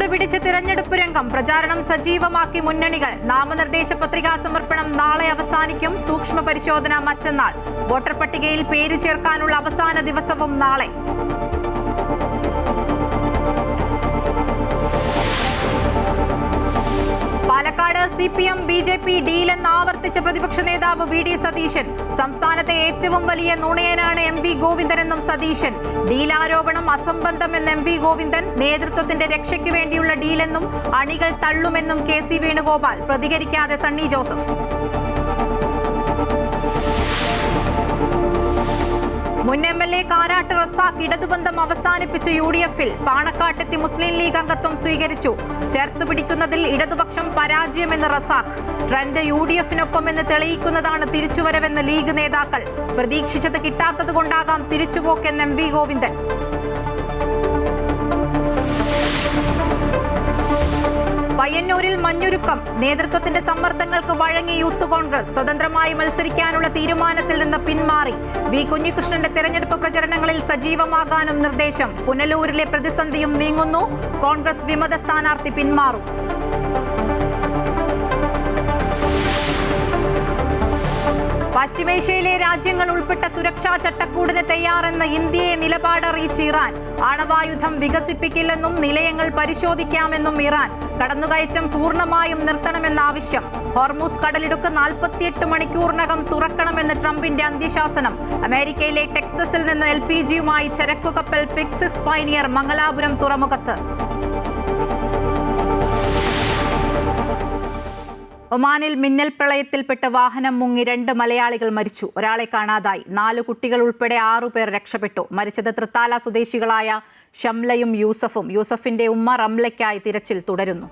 ചൂടുപിടിച്ച തിരഞ്ഞെടുപ്പ് രംഗം. പ്രചാരണം സജീവമാക്കി മുന്നണികൾ. നാമനിർദ്ദേശ പത്രികാ സമർപ്പണം നാളെ അവസാനിക്കും. സൂക്ഷ്മ പരിശോധന മറ്റന്നാൾ. വോട്ടർ പട്ടികയിൽ പേര് ചേർക്കാനുള്ള അവസാന ദിവസവും നാളെ. പാലക്കാട് CPM BJP ഡീലെന്ന് ആവർത്തിച്ച പ്രതിപക്ഷ നേതാവ് VD സതീശൻ. സംസ്ഥാനത്തെ ഏറ്റവും വലിയ നുണയനാണ് MV ഗോവിന്ദനെന്നും സതീശൻ. ഡീലാരോപണം അസംബന്ധമെന്ന് MV ഗോവിന്ദൻ. നേതൃത്വത്തിന്റെ രക്ഷയ്ക്ക് വേണ്ടിയുള്ള ഡീലെന്നും അണികൾ തള്ളുമെന്നും KC വേണുഗോപാൽ. പ്രതികരിക്കാതെ സണ്ണി ജോസഫ്. മുൻ MLA കാരാട്ട് റസാഖ് ഇടതുബന്ധം അവസാനിപ്പിച്ച് UDF-ൽ. പാണക്കാട്ടെത്തി മുസ്ലിം ലീഗ് അംഗത്വം സ്വീകരിച്ചു. ചേർത്തുപിടിക്കുന്നതിൽ ഇടതുപക്ഷം പരാജയമെന്ന് റസാഖ്. ട്രെൻഡ് UDF-നൊപ്പമെന്ന് തെളിയിക്കുന്നതാണ് തിരിച്ചുവരവെന്ന് ലീഗ് നേതാക്കൾ. പ്രതീക്ഷിച്ചത് കിട്ടാത്തതുകൊണ്ടാകാം തിരിച്ചുപോക്കെന്ന് MV ഗോവിന്ദൻ. പയ്യന്നൂരിൽ മഞ്ഞുരുക്കം. നേതൃത്വത്തിന്റെ സമ്മർദ്ദങ്ങൾക്ക് വഴങ്ങി യൂത്ത് കോൺഗ്രസ്. സ്വതന്ത്രമായി മത്സരിക്കാനുള്ള തീരുമാനത്തിൽ നിന്ന് പിന്മാറി. വി കുഞ്ഞികൃഷ്ണന്റെ തെരഞ്ഞെടുപ്പ് പ്രചരണങ്ങളിൽ സജീവമാകാനും നിർദ്ദേശം. പുനലൂരിലെ പ്രതിസന്ധിയും നീങ്ങുന്നു. കോൺഗ്രസ് വിമത സ്ഥാനാർത്ഥി പിന്മാറും. പശ്ചിമേഷ്യയിലെ രാജ്യങ്ങൾ ഉൾപ്പെട്ട സുരക്ഷാ ചട്ടക്കൂടിന് തയ്യാറെന്ന് ഇന്ത്യയെ നിലപാടറിയിച്ച് ഇറാൻ. ആണവായുധം വികസിപ്പിക്കില്ലെന്നും നിലയങ്ങൾ പരിശോധിക്കാമെന്നും ഇറാൻ. കടന്നുകയറ്റം പൂർണ്ണമായും നിർത്തണമെന്ന ആവശ്യം. ഹോർമൂസ് കടലിടുക്ക് 48 മണിക്കൂറിനകം തുറക്കണമെന്ന് ട്രംപിന്റെ അന്ത്യശാസനം. അമേരിക്കയിലെ ടെക്സസിൽ നിന്ന് LPG-യുമായി ചരക്കുകപ്പൽ പിക്സിസ് പൈനിയർ മംഗലാപുരം തുറമുഖത്ത്. ഒമാനിൽ മിന്നൽ പ്രളയത്തിൽപ്പെട്ട് വാഹനം മുങ്ങി 2 മലയാളികൾ മരിച്ചു. ഒരാളെ കാണാതായി. 4 കുട്ടികൾ ഉൾപ്പെടെ 6 പേർ രക്ഷപ്പെട്ടു. മരിച്ചത് തൃത്താല സ്വദേശികളായ ഷംലയും യൂസഫും. യൂസഫിന്റെ ഉമ്മ റംലയ്ക്കായി തിരച്ചിൽ തുടരുന്നു.